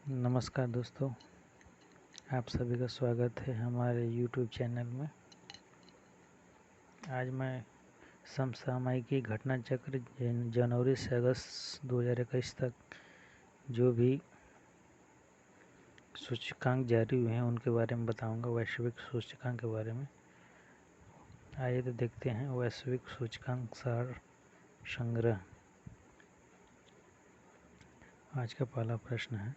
नमस्कार दोस्तों, आप सभी का स्वागत है हमारे YouTube चैनल में। आज मैं समसामयिकी घटना चक्र जनवरी से अगस्त 2021 तक जो भी सूचकांक जारी हुए हैं उनके बारे में बताऊंगा, वैश्विक सूचकांक के बारे में। आइए तो देखते हैं वैश्विक सूचकांक सार संग्रह। आज का पहला प्रश्न है,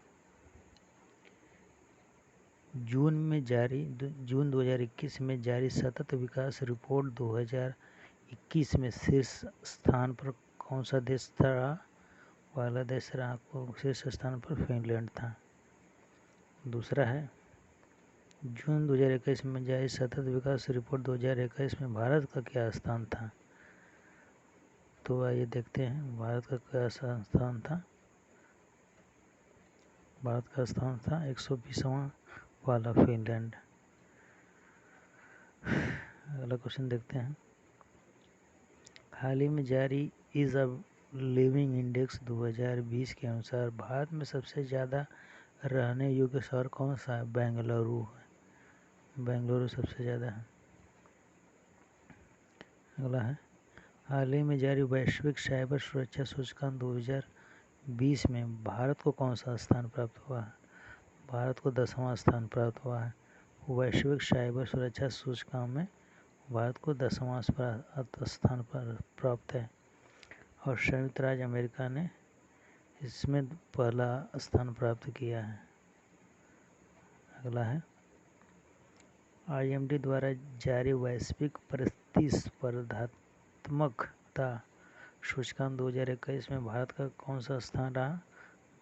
जून 2021 में जारी सतत विकास रिपोर्ट 2021 में शीर्ष स्थान पर कौन सा देश था? पहला देश रहा शीर्ष स्थान पर फिनलैंड था। दूसरा है, जून 2021 में जारी सतत विकास रिपोर्ट 2021 में भारत का क्या स्थान था? तो आइए देखते हैं भारत का क्या स्थान था। भारत का स्थान था 120वां, पहला फिनलैंड। अगला क्वेश्चन देखते हैं, हाल ही में जारी ईज ऑफ लिविंग इंडेक्स 2020 के अनुसार भारत में सबसे ज़्यादा रहने योग्य शहर कौन सा है? बेंगलुरु है। बेंगलुरु सबसे ज़्यादा है। अगला है, हाल ही में जारी वैश्विक साइबर सुरक्षा सूचकांक 2020 में भारत को कौन सा स्थान प्राप्त हुआ है? भारत को 10वां स्थान प्राप्त हुआ है। वैश्विक साइबर सुरक्षा सूचकांक में भारत को 10वां स्थान पर प्राप्त है और संयुक्त राज्य अमेरिका ने इसमें पहला स्थान प्राप्त किया है। अगला है, IMD द्वारा जारी वैश्विक प्रतिस्पर्धात्मकता सूचकांक 2021 में भारत का कौन सा स्थान रहा?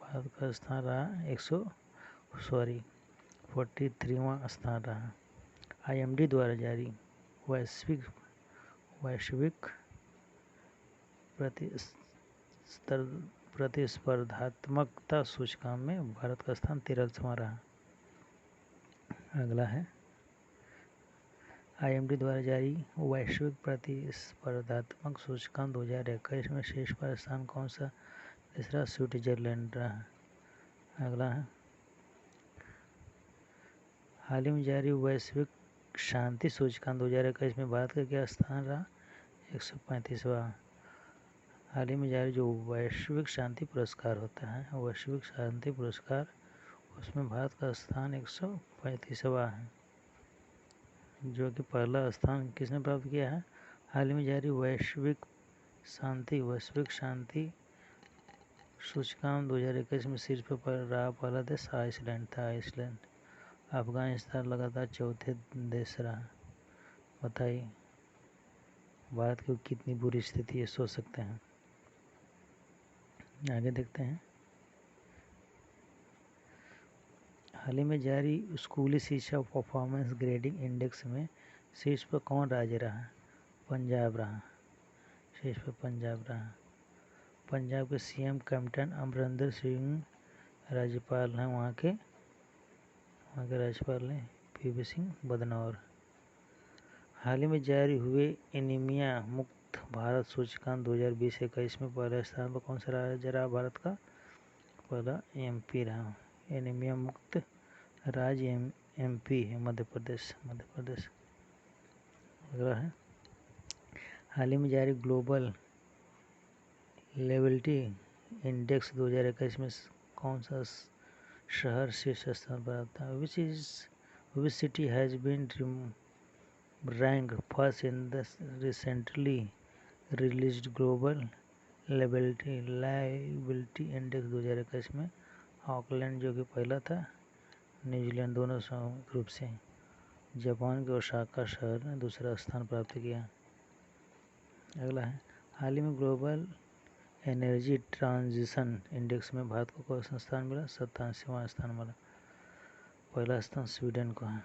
भारत का स्थान रहा 43वां स्थान रहा। IMD द्वारा जारी वैश्विक प्रतिस्पर्धात्मकता सूचकांक में भारत का स्थान 13वां रहा। अगला है, IMD द्वारा जारी वैश्विक प्रतिस्पर्धात्मक सूचकांक 2021 में शीर्ष पर स्थान कौन सा देश रहा? स्विट्जरलैंड रहा। अगला है, हाल ही में जारी वैश्विक शांति सूचकांक 2021 में भारत का क्या स्थान रहा? 135वां। हाल ही में जारी जो वैश्विक शांति पुरस्कार होता है, वैश्विक शांति पुरस्कार, उसमें भारत का स्थान 135वां है, जो कि पहला स्थान किसने प्राप्त किया है? हाल ही में जारी वैश्विक शांति सूचकांक 2021 में शीर्ष पर रहा पहला देश आइसलैंड था। आइसलैंड। अफगानिस्तान लगातार चौथे देश रहा। बताइए भारत की कितनी बुरी स्थिति है, सोच सकते हैं। आगे देखते हैं, हाल ही में जारी स्कूली शिक्षा परफॉर्मेंस ग्रेडिंग इंडेक्स में शीर्ष पर कौन राज्य रहा? पंजाब रहा। शीर्ष पर पंजाब रहा। पंजाब के CM कैप्टन अमरिंदर सिंह राज्यपाल हैं। वहाँ के राज्यपाल हैं PV सिंह बदनौर। हाल ही में जारी हुए एनीमिया मुक्त भारत सूचकांक 2020-21 में पहले स्थान पर कौन सा राज्य रहा? भारत का पहला MP रहा। एनीमिया मुक्त राज्य MP है मध्य प्रदेश। अगला है, हाल ही में जारी ग्लोबल लेबिलिटी इंडेक्स 2021 में कौन सा शहर शीर्ष स्थान पर आता है? Which city has been ranked first in the recently released global liability index 2021 में? ऑकलैंड जो कि पहला था, न्यूजीलैंड दोनों संयुक्त रूप से। जापान के ओसाका शहर ने दूसरा स्थान प्राप्त किया। अगला है, हाल ही में ग्लोबल एनर्जी ट्रांजिशन इंडेक्स में भारत को कौन सा स्थान मिला? 87वां स्थान मिला। पहला स्थान स्वीडन को है।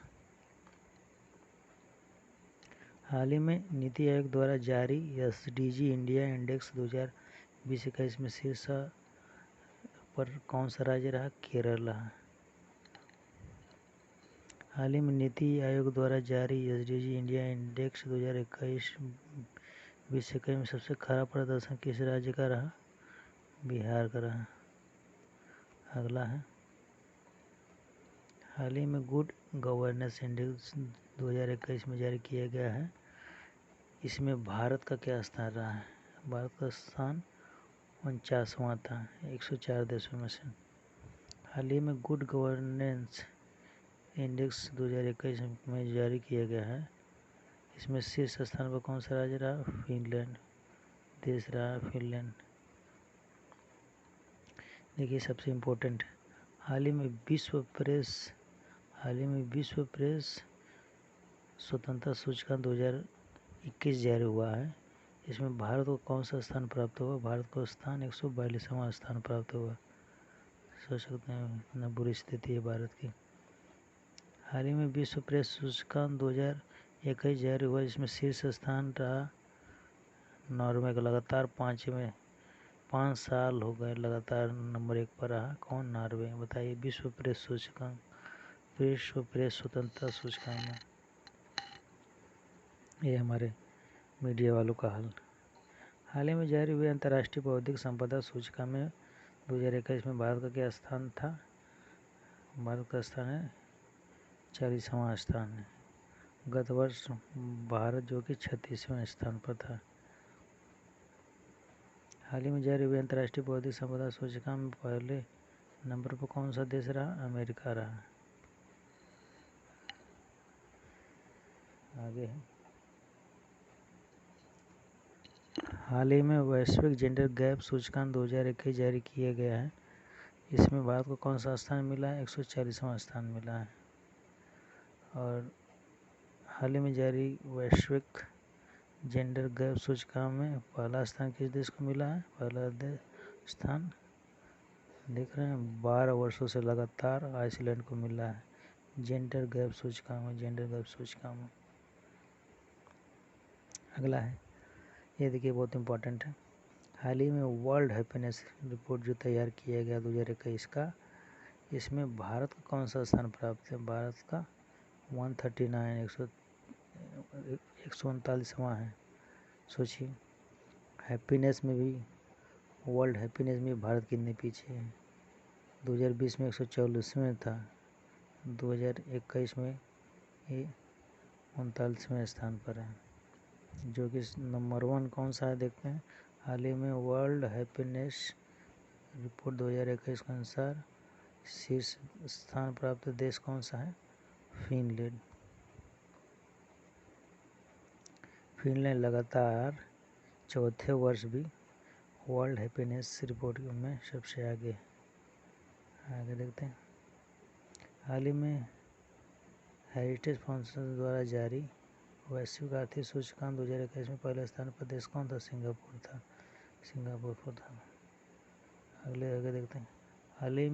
हाल ही में नीति आयोग द्वारा जारी SDG इंडिया इंडेक्स 2020-21 में शीर्ष पर कौन सा राज्य रहा? केरल रहा। हाल ही में नीति आयोग द्वारा जारी SDG इंडिया इंडेक्स 2021-21 में सबसे खराब प्रदर्शन किस राज्य का रहा? बिहार का रहा। अगला है, हाल ही में गुड गवर्नेंस इंडेक्स 2021 में जारी किया गया है। इसमें भारत का क्या स्थान रहा है? भारत का स्थान 49वां था 104 देशों में से। हाल ही में गुड गवर्नेंस इंडेक्स 2021 में जारी किया गया है। इसमें शीर्ष स्थान पर कौन सा राज्य रहा? फिनलैंड देश रहा। फिनलैंड। देखिए सबसे इम्पोर्टेंट, हाल ही में विश्व प्रेस स्वतंत्रता सूचकांक 2021 जारी हुआ है। इसमें भारत को कौन सा स्थान प्राप्त हुआ? भारत को स्थान 142वां स्थान प्राप्त हुआ। सोच सकते हैं कितना बुरी स्थिति है भारत की। हाल ही में विश्व प्रेस सूचकांक 2021 जारी हुआ, जिसमें शीर्ष स्थान रहा नॉर्वे का। लगातार 5 साल हो गए लगातार नंबर 1 पर रहा। कौन? नॉर्वे। बताइए विश्व प्रेस सूचकांक, विश्व प्रेस स्वतंत्रता सूचकांक में। ये हमारे मीडिया वालों का हाल ही में जारी हुए अंतर्राष्ट्रीय बौद्धिक संपदा सूचकांक में 2021 में भारत का क्या स्थान था? भारत का स्थान है 40वां स्थान है। गत वर्ष भारत जो कि 36वें स्थान पर था। हाल ही में जारी हुए अंतर्राष्ट्रीय बौद्धिक संपदा सूचकांक में पहले नंबर पर कौन सा देश रहा? अमेरिका रहा। आगे है, हाल ही में वैश्विक जेंडर गैप सूचकांक 2021 जारी किया गया है। इसमें भारत को कौन सा स्थान मिला है? 140वां स्थान मिला है। और हाल ही में जारी वैश्विक जेंडर गैप सूचकांक में पहला स्थान किस देश को मिला है? पहला स्थान देख रहे हैं 12 वर्षों से लगातार आइसलैंड को मिला है जेंडर गैप सूचकांक में। अगला है, ये देखिए बहुत इम्पोर्टेंट है। हाल ही में वर्ल्ड हैप्पीनेस रिपोर्ट जो तैयार किया गया 2021 का, इसमें भारत का कौन सा स्थान प्राप्त है? भारत का 139 139वां है। सोचिए हैप्पीनेस में भी, वर्ल्ड हैप्पीनेस में भारत कितने पीछे है? 2020 में 144वें था, 2021 में ये 39वें स्थान पर है। जो कि नंबर 1 कौन सा है देखते हैं। हाल ही में वर्ल्ड हैप्पीनेस रिपोर्ट 2021 के अनुसार शीर्ष स्थान प्राप्त देश कौन सा है? फिनलैंड। फिनलैंड लगातार चौथे वर्ष भी वर्ल्ड हैप्पीनेस रिपोर्ट में सबसे आगे देखते हैं। हाल ही में हेरिटेज फाउंडेशन द्वारा जारी वैश्विक आर्थिक सूचकांक 2021 में पहले स्थान पर देश कौन था? सिंगापुर था। आगे देखते हैं। हाल ही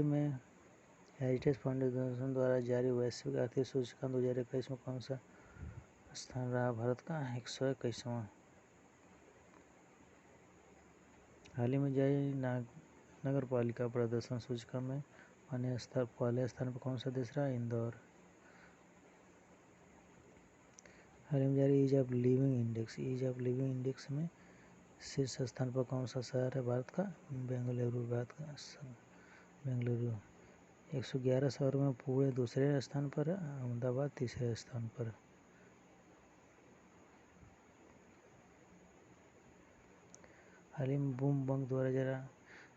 में हेरिटेज फाउंडेशन द्वारा जारी वैश्विक आर्थिक सूचकांक 2021 में कौन सा स्थान रहा भारत का? 121वां। हाल ही में जारी नगर पालिका प्रदर्शन सूचकांक में पहले स्थान पर कौन सा देश रहा? इंदौर। हाल ही में जारी ईज ऑफ लिविंग इंडेक्स में शीर्ष स्थान पर कौन सा शहर है भारत का? बेंगलुरु। 111 शहरों में पुणे दूसरे स्थान पर है, अहमदाबाद तीसरे स्थान पर। हाल ही में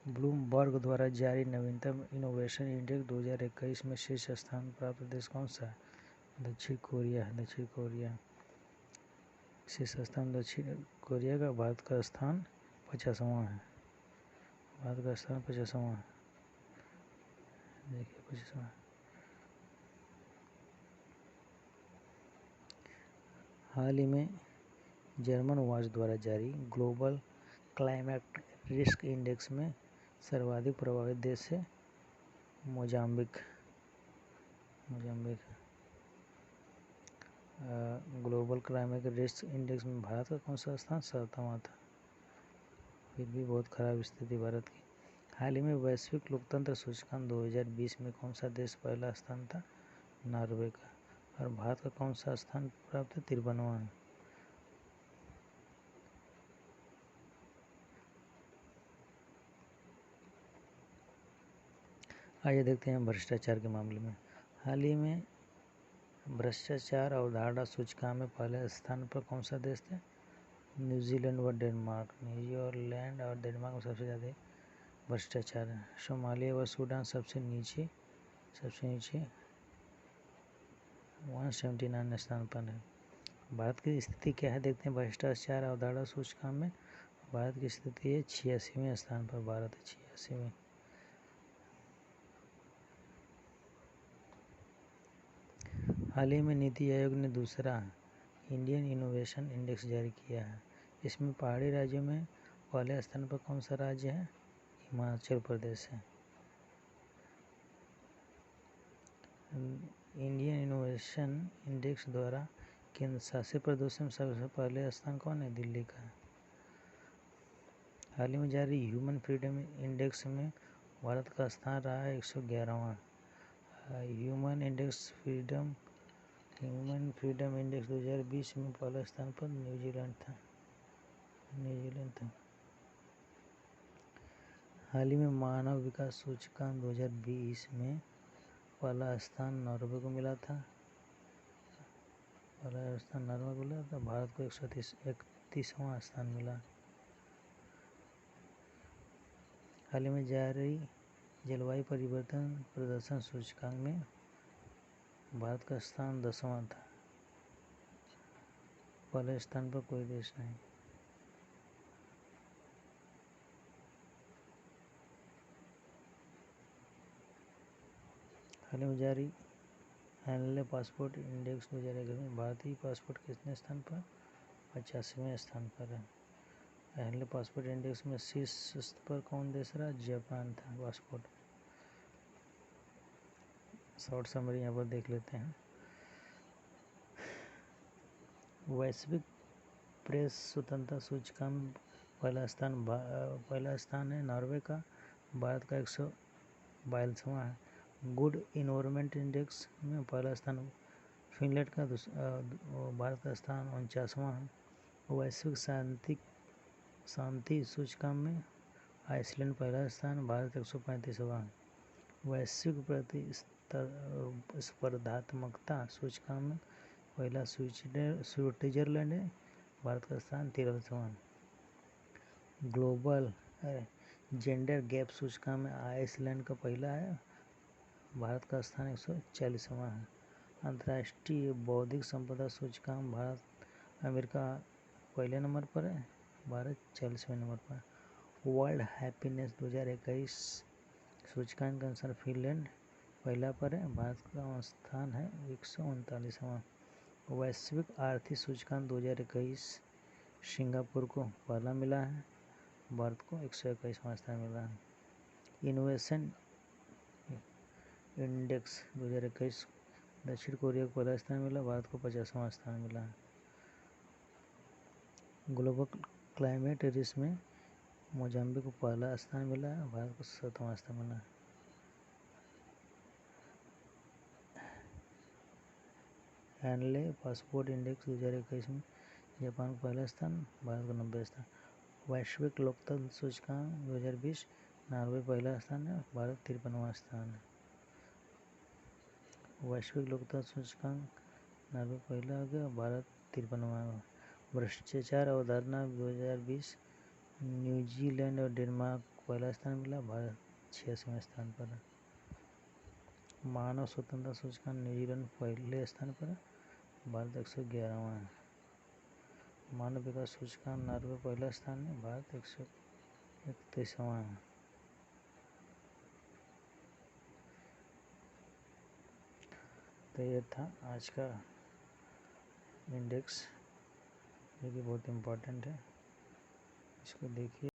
ब्लूमबर्ग द्वारा जारी नवीनतम इनोवेशन इंडेक्स 2021 में शीर्ष स्थान प्राप्त देश कौन सा है? दक्षिण कोरिया। शीर्ष स्थान दक्षिण कोरिया का। भारत का स्थान 50वां है। देखिए 50वां। हाल ही में जर्मन वॉच द्वारा जारी ग्लोबल क्लाइमेट रिस्क इंडेक्स में सर्वाधिक प्रभावित देश है Mozambique. Global climate risk index में भारत का कौन सा स्थान? 7वां था। फिर भी बहुत खराब स्थिति भारत की। हाल ही में वैश्विक लोकतंत्र सूचकांक 2020 में कौन सा देश पहला स्थान था? नॉर्वे का। और भारत का कौन सा स्थान प्राप्त है? 53वां। आइए देखते हैं भ्रष्टाचार के मामले में। हाल ही में भ्रष्टाचार अवधारणा सूचकांक में पहले स्थान पर कौन सा देश था? न्यूजीलैंड व डेनमार्क। न्यूजीलैंड और डेनमार्क में सबसे ज़्यादा भ्रष्टाचार है। सोमालिया व सूडान सबसे नीचे 179 स्थान पर है। भारत की स्थिति क्या है देखते हैं भ्रष्टाचार अवधारणा सूचकांक में। भारत की स्थिति है 86वें स्थान पर, भारत है 86वें। हाल ही में नीति आयोग ने दूसरा इंडियन इनोवेशन इंडेक्स जारी किया है। इसमें पहाड़ी राज्यों में पहले स्थान पर कौन सा राज्य है? हिमाचल प्रदेश है। इंडियन इनोवेशन इंडेक्स द्वारा केंद्र शासित प्रदेशों में सबसे पहले स्थान कौन है? दिल्ली का है। हाल ही में जारी ह्यूमन फ्रीडम इंडेक्स में भारत का स्थान रहा है 111वां। ह्यूमन फ्रीडम इंडेक्स 2020 में पहले स्थान पर न्यूजीलैंड था। हाल ही में मानव विकास सूचकांक 2020 में पहला स्थान नॉर्वे को मिला था। भारत को 131वां स्थान मिला। हाल ही में जारी जलवायु परिवर्तन प्रदर्शन सूचकांक में भारत का स्थान 10वां था। पहले स्थान पर कोई देश नहीं। हाल ही में जारी हैंडले पासपोर्ट इंडेक्स 2021 में भारतीय पासपोर्ट कितने स्थान पर? 85वें स्थान पर है। हैंडले पासपोर्ट इंडेक्स में शीर्ष पर कौन देश रहा? जापान था पासपोर्ट। शॉर्ट समरी यहाँ पर देख लेते हैं। वैश्विक प्रेस स्वतंत्रता सूचकांक पहला स्थान है नॉर्वे का, भारत का 142वां है। गुड इन्वायरमेंट इंडेक्स में पहला स्थान फिनलैंड का, भारत का स्थान 49वां है। वैश्विक शांति सूचकांक में आइसलैंड पहला स्थान, भारत 135वां है। वैश्विक प्रतिस्पर्धात्मकता सूचकांक में पहला स्विट्जरलैंड है, भारत का स्थान 13वां। ग्लोबल जेंडर गैप सूचकांक में आइसलैंड का पहला है, भारत का स्थान 140वां है। अंतर्राष्ट्रीय बौद्धिक संपदा सूचकांक भारत अमेरिका पहले नंबर पर है, भारत 40वें नंबर पर। वर्ल्ड हैप्पीनेस 2021 सूचकांक के अनुसार फिनलैंड पहला पर है, भारत का स्थान है 139वां। वैश्विक आर्थिक सूचकांक 2021 सिंगापुर को पहला मिला है, भारत को 121वां स्थान मिला है। इनोवेशन इंडेक्स 2021 दक्षिण कोरिया को पहला स्थान मिला, भारत को 50वां स्थान मिला है। ग्लोबल क्लाइमेट रिस्क में मोजाम्बिक को पहला स्थान मिला है, भारत को 7वां स्थान मिला है। हैंडले पासपोर्ट इंडेक्स 2021 में जापान को पहला स्थान, भारत को 90वां स्थान। वैश्विक लोकतंत्र सूचकांक 2020 नॉर्वे पहला स्थान है, भारत 53वां स्थान है। वैश्विक लोकतंत्र सूचकांक नॉर्वे पहला हो गया, भारत 53वां। भ्रष्टाचार अवधारणा 2020 न्यूजीलैंड और डेनमार्क को पहला स्थान मिला, भारत 86वें स्थान पर है। मानव स्वतंत्रता सूचकांक न्यूजीलैंड पहले स्थान पर है, भारत 111वां है। मानव विकास सूचकांक नॉर्वे पहला स्थान है, भारत 131वां है। तो ये था आज का इंडेक्स, जो कि बहुत इम्पोर्टेंट है, इसको देखिए।